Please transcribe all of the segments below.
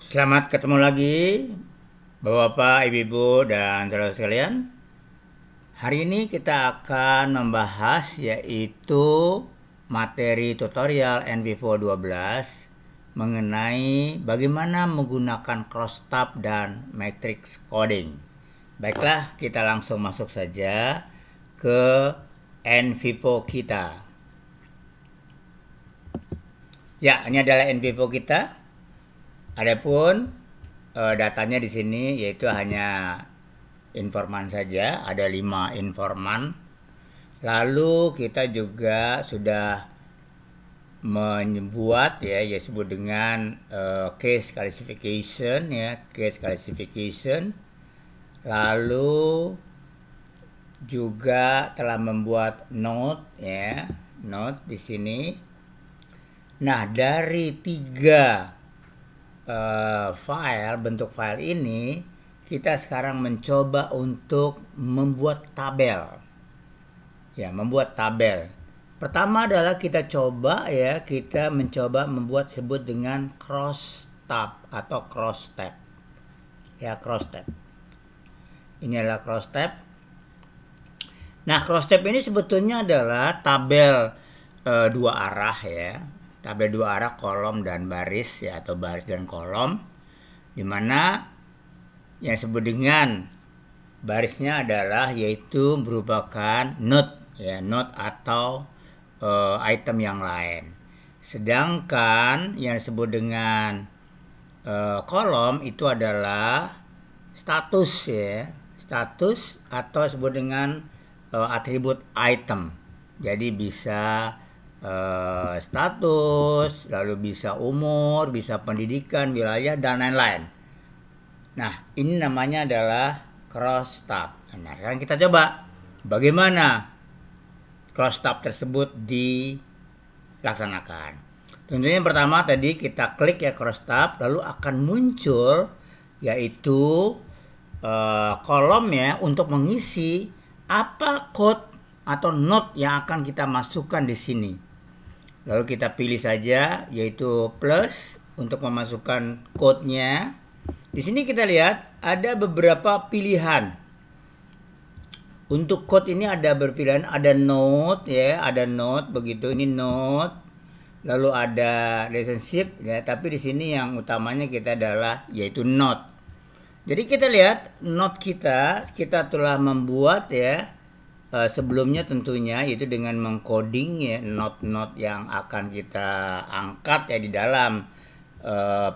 Selamat ketemu lagi, Bapak-bapak, Ibu-ibu, dan saudara sekalian. Hari ini kita akan membahas yaitu materi tutorial NVivo 12 mengenai bagaimana menggunakan crosstab dan matrix coding. Baiklah, kita langsung masuk saja ke NVivo kita. Ya, ini adalah NVivo kita. Adapun datanya di sini yaitu hanya informan saja, ada 5 informan. Lalu kita juga sudah membuat ya disebut dengan case classification ya, case classification. Lalu juga telah membuat node ya, node di sini. Nah, dari 3 bentuk file ini kita sekarang mencoba untuk membuat tabel. Ya, membuat tabel. Pertama adalah kita mencoba membuat sebut dengan crosstab atau crosstab. Ya, crosstab. Ini adalah crosstab. Nah, crosstab ini sebetulnya adalah tabel 2 arah ya. Tabel 2 arah kolom dan baris ya, atau baris dan kolom, dimana yang disebut dengan barisnya adalah yaitu merupakan node ya, node atau item yang lain. Sedangkan yang disebut dengan kolom itu adalah status ya, status atau disebut dengan atribut item. Jadi bisa status, lalu bisa umur, bisa pendidikan, wilayah, dan lain-lain. Nah, ini namanya adalah crosstab. Nah, sekarang kita coba bagaimana crosstab tersebut dilaksanakan. Tentunya yang pertama tadi kita klik ya crosstab, lalu akan muncul yaitu kolom ya untuk mengisi apa code atau node yang akan kita masukkan di sini. Lalu kita pilih saja yaitu plus untuk memasukkan code-nya. Di sini kita lihat ada beberapa pilihan. Untuk code ini ada berpilihan, ada node ya, ada node begitu, ini node. Lalu ada relationship ya, tapi di sini yang utamanya kita adalah yaitu node. Jadi kita lihat node kita telah membuat ya sebelumnya tentunya yaitu dengan mengcoding ya node-node yang akan kita angkat ya di dalam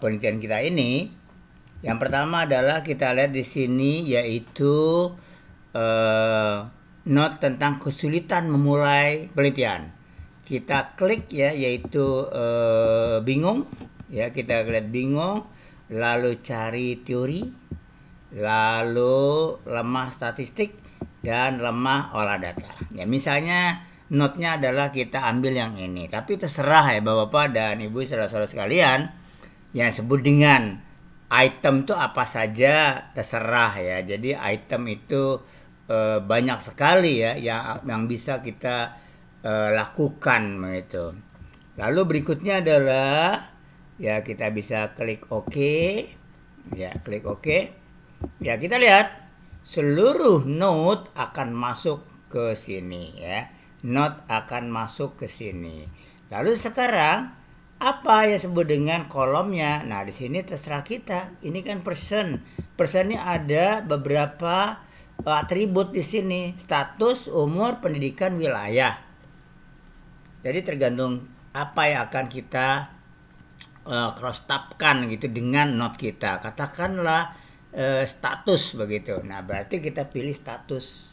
penelitian kita ini. Yang pertama adalah kita lihat di sini yaitu node tentang kesulitan memulai penelitian. Kita klik ya yaitu bingung ya, kita lihat bingung, lalu cari teori, lalu lemah statistik, dan lemah olah data. Ya, misalnya node-nya adalah kita ambil yang ini. Tapi terserah ya Bapak-bapak dan Ibu saudara-saudara sekalian, yang disebut dengan item itu apa saja terserah ya. Jadi item itu banyak sekali ya yang bisa kita lakukan begitu. Lalu berikutnya adalah ya kita bisa klik OK. Ya, klik OK. Ya, kita lihat seluruh node akan masuk ke sini ya. Node akan masuk ke sini. Lalu sekarang apa yang disebut dengan kolomnya? Nah, di sini terserah kita. Ini kan person. Person ini ada beberapa atribut di sini. Status, umur, pendidikan, wilayah. Jadi tergantung apa yang akan kita crosstabkan gitu dengan node kita. Katakanlah status begitu. Nah, berarti kita pilih status.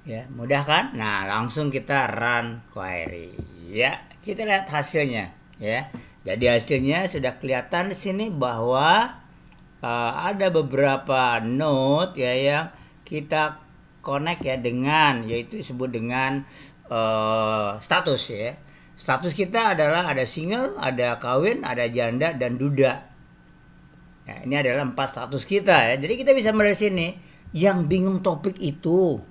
Ya, mudah kan? Nah, langsung kita run query. Ya, kita lihat hasilnya ya. Jadi hasilnya sudah kelihatan di sini bahwa ada beberapa node ya yang kita connect ya dengan yaitu disebut dengan status ya. Status kita adalah ada single, ada kawin, ada janda, dan duda. Nah, ini adalah 4 status kita ya. Jadi kita bisa melihat sini yang bingung topik itu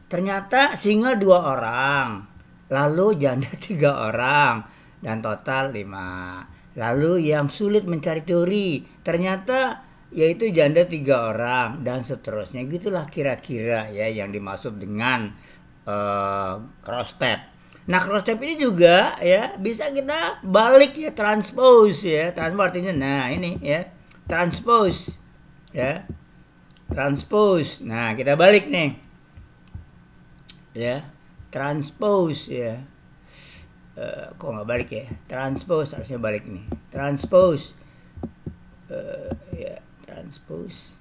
ternyata single 2 orang, lalu janda 3 orang, dan total 5. Lalu yang sulit mencari teori, ternyata yaitu janda 3 orang dan seterusnya. Gitulah kira-kira ya yang dimaksud dengan cross step. Nah, cross step ini juga ya bisa kita balik ya, transpose ya. Transpose artinya nah ini ya, transpose ya. Transpose. Nah, kita balik nih. Ya. Transpose ya. Kok nggak balik ya? Transpose harusnya balik nih. Transpose. Ya, transpose.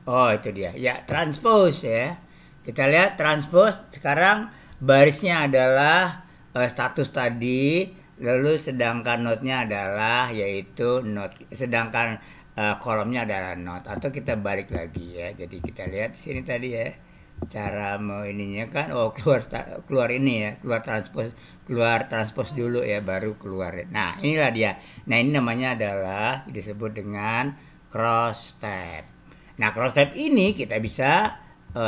Oh, itu dia. Ya, transpose ya. Kita lihat transpose sekarang barisnya adalah status tadi, lalu sedangkan notnya adalah yaitu not, sedangkan kolomnya adalah not. Atau kita balik lagi ya. Jadi kita lihat di sini tadi ya. Cara mau ininya kan keluar ini ya, keluar transpose dulu ya baru keluar. Nah, inilah dia. Nah, ini namanya adalah disebut dengan cross step. Nah, cross step ini kita bisa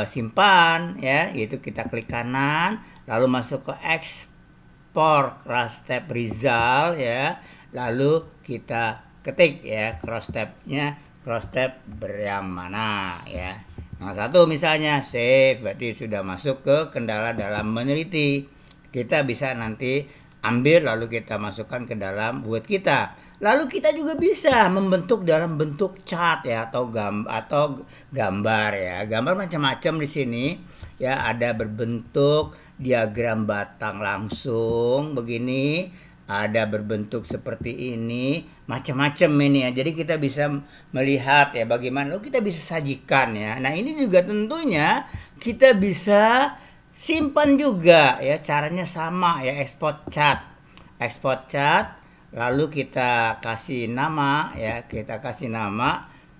simpan ya, yaitu kita klik kanan lalu masuk ke export cross step result ya, lalu kita ketik ya cross stepnya, cross step yang mana ya. Nah, satu misalnya save, berarti sudah masuk ke kendala dalam meneliti. Kita bisa nanti ambil lalu kita masukkan ke dalam buat kita. Lalu kita juga bisa membentuk dalam bentuk chart ya atau gambar ya. Gambar macam-macam di sini ya, ada berbentuk diagram batang langsung begini, ada berbentuk seperti ini, macam-macam ini ya. Jadi kita bisa melihat ya bagaimana lalu kita bisa sajikan ya. Nah, ini juga tentunya kita bisa simpan juga ya, caranya sama ya, export chart. Export chart. Lalu kita kasih nama ya,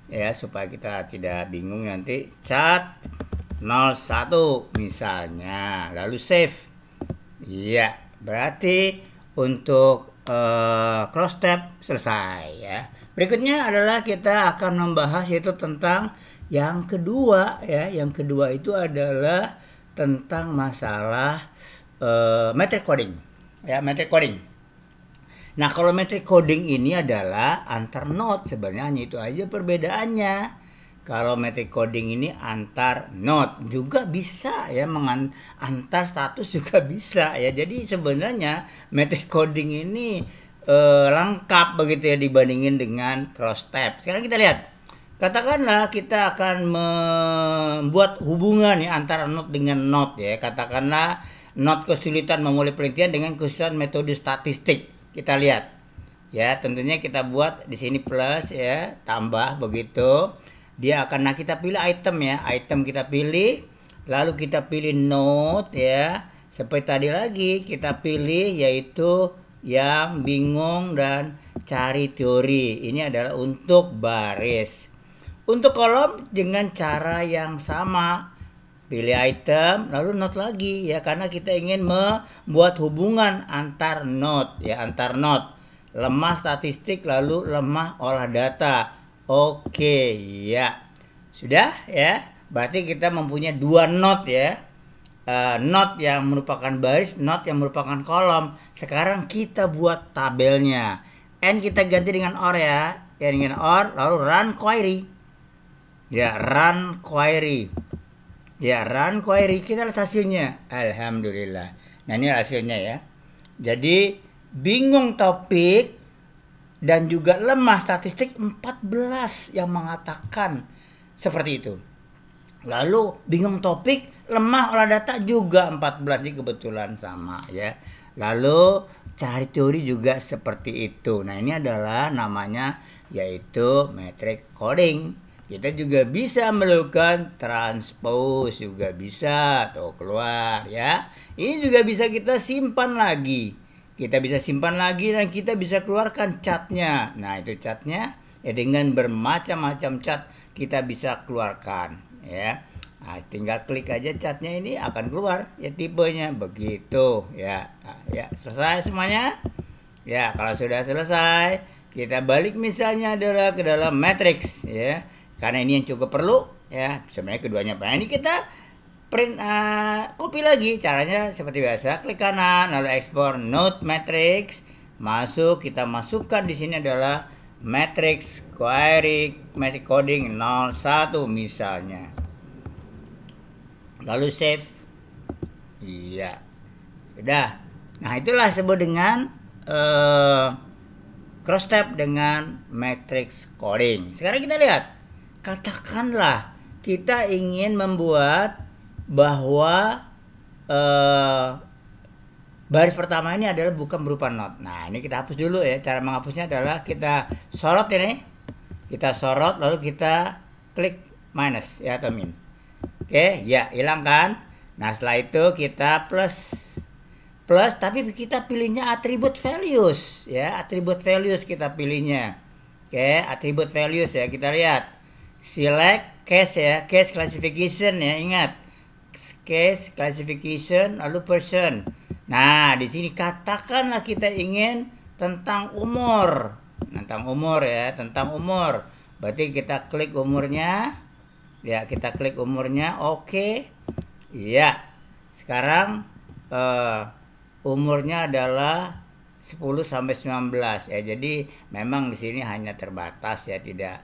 ya supaya kita tidak bingung nanti. Chart 01 misalnya, lalu save. Iya, berarti untuk cross step selesai ya. Berikutnya adalah kita akan membahas yaitu tentang yang kedua ya. Yang kedua itu adalah tentang masalah metric coding ya, metric coding. Nah, kalau metric coding ini adalah antar node, sebenarnya hanya itu aja perbedaannya. Kalau metric coding ini antar node juga bisa ya, antar status juga bisa ya. Jadi sebenarnya metric coding ini lengkap begitu ya dibandingin dengan cross step. Sekarang kita lihat. Katakanlah kita akan membuat hubungan ya antara node dengan node ya. Katakanlah node kesulitan memulai penelitian dengan kesulitan metode statistik. Kita lihat ya, tentunya kita buat di sini plus ya, tambah begitu. Dia akan, nah kita pilih item ya, item kita pilih, lalu kita pilih node ya. Seperti tadi lagi kita pilih yaitu yang bingung dan cari teori. Ini adalah untuk baris. Untuk kolom dengan cara yang sama. Pilih item, lalu node lagi ya, karena kita ingin membuat hubungan antar node ya, antar node. Lemah statistik lalu lemah olah data. Oke ya, sudah ya. Berarti kita mempunyai dua node ya. Node yang merupakan baris, node yang merupakan kolom. Sekarang kita buat tabelnya. N kita ganti dengan OR ya, dengan OR, lalu run query. Ya, run query. Ya, run query, kita lihat hasilnya. Alhamdulillah. Nah, ini hasilnya ya. Jadi, bingung topik dan juga lemah statistik 14 yang mengatakan seperti itu. Lalu, bingung topik, lemah olah data juga 14. Ini kebetulan sama ya. Lalu, cari teori juga seperti itu. Nah, ini adalah namanya yaitu metric coding. Kita juga bisa melakukan transpose, juga bisa tuh keluar ya. Ini juga bisa kita simpan lagi. Kita bisa simpan lagi dan kita bisa keluarkan catnya. Nah, itu catnya ya, dengan bermacam-macam cat kita bisa keluarkan ya. Nah, tinggal klik aja catnya, ini akan keluar ya tipenya begitu ya. Nah, ya, selesai semuanya. Ya, kalau sudah selesai, kita balik misalnya adalah ke dalam matrix ya. Karena ini yang cukup perlu ya, sebenarnya keduanya. Nah, ini kita print copy lagi. Caranya seperti biasa, klik kanan lalu ekspor node matrix, masuk, kita masukkan di sini adalah matrix query matrix coding 01 misalnya. Lalu save. Iya. Sudah. Nah, itulah disebut dengan cross tab dengan matrix coding. Sekarang kita lihat. Katakanlah kita ingin membuat bahwa baris pertama ini adalah bukan berupa not. Nah, ini kita hapus dulu ya. Cara menghapusnya adalah kita sorot ini. Kita sorot lalu kita klik minus ya atau min. Oke, ya hilangkan. Nah, setelah itu kita plus, tapi kita pilihnya atribut values ya, atribut values kita pilihnya. Oke, atribut values ya, kita lihat. Select case ya, case classification ya, ingat. Case classification lalu person. Nah, di sini katakanlah kita ingin tentang umur. Tentang umur ya, tentang umur. Berarti kita klik umurnya. Ya, kita klik umurnya, oke. Iya. Sekarang umurnya adalah 10 sampai 19 ya. Jadi memang di sini hanya terbatas ya, tidak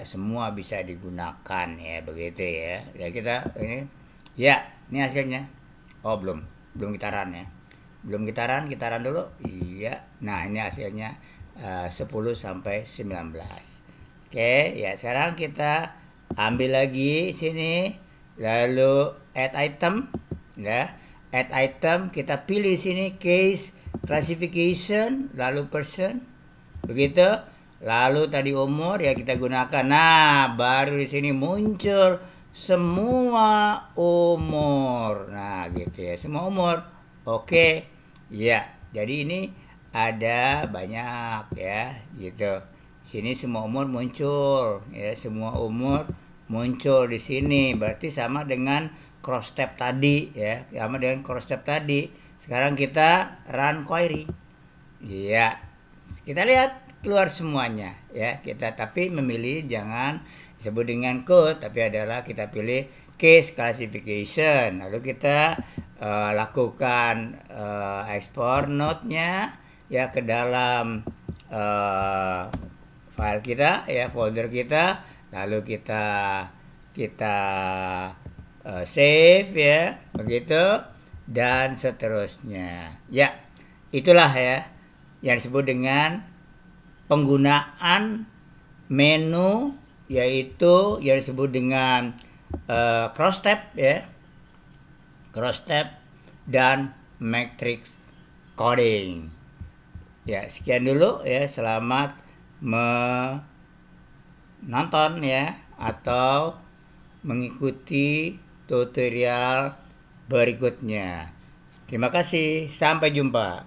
semua bisa digunakan ya, begitu ya. Ya kita ini ya, ini hasilnya. Oh, belum gitaran ya. Belum gitaran dulu. Iya. Nah, ini hasilnya 10 sampai 19. Oke, ya sekarang kita ambil lagi sini lalu add item ya. Add item, kita pilih sini case classification lalu person. Begitu. Lalu tadi umur ya kita gunakan. Nah, baru di sini muncul semua umur. Nah, gitu ya. Semua umur. Oke. Ya. Jadi ini ada banyak ya, gitu. Sini semua umur muncul ya, semua umur muncul di sini. Berarti sama dengan cross tab tadi ya, sama dengan cross tab tadi. Sekarang kita run query. Iya. Kita lihat keluar semuanya ya. Kita tapi memilih jangan disebut dengan code, tapi adalah kita pilih case classification. Lalu kita lakukan ekspor node-nya ya ke dalam file kita ya, folder kita. Lalu kita save ya, begitu dan seterusnya. Ya, itulah ya yang disebut dengan penggunaan menu, yaitu yang disebut dengan cross tab ya, cross tab dan matrix coding. Ya, sekian dulu ya. Selamat menonton ya, atau mengikuti tutorial berikutnya. Terima kasih, sampai jumpa.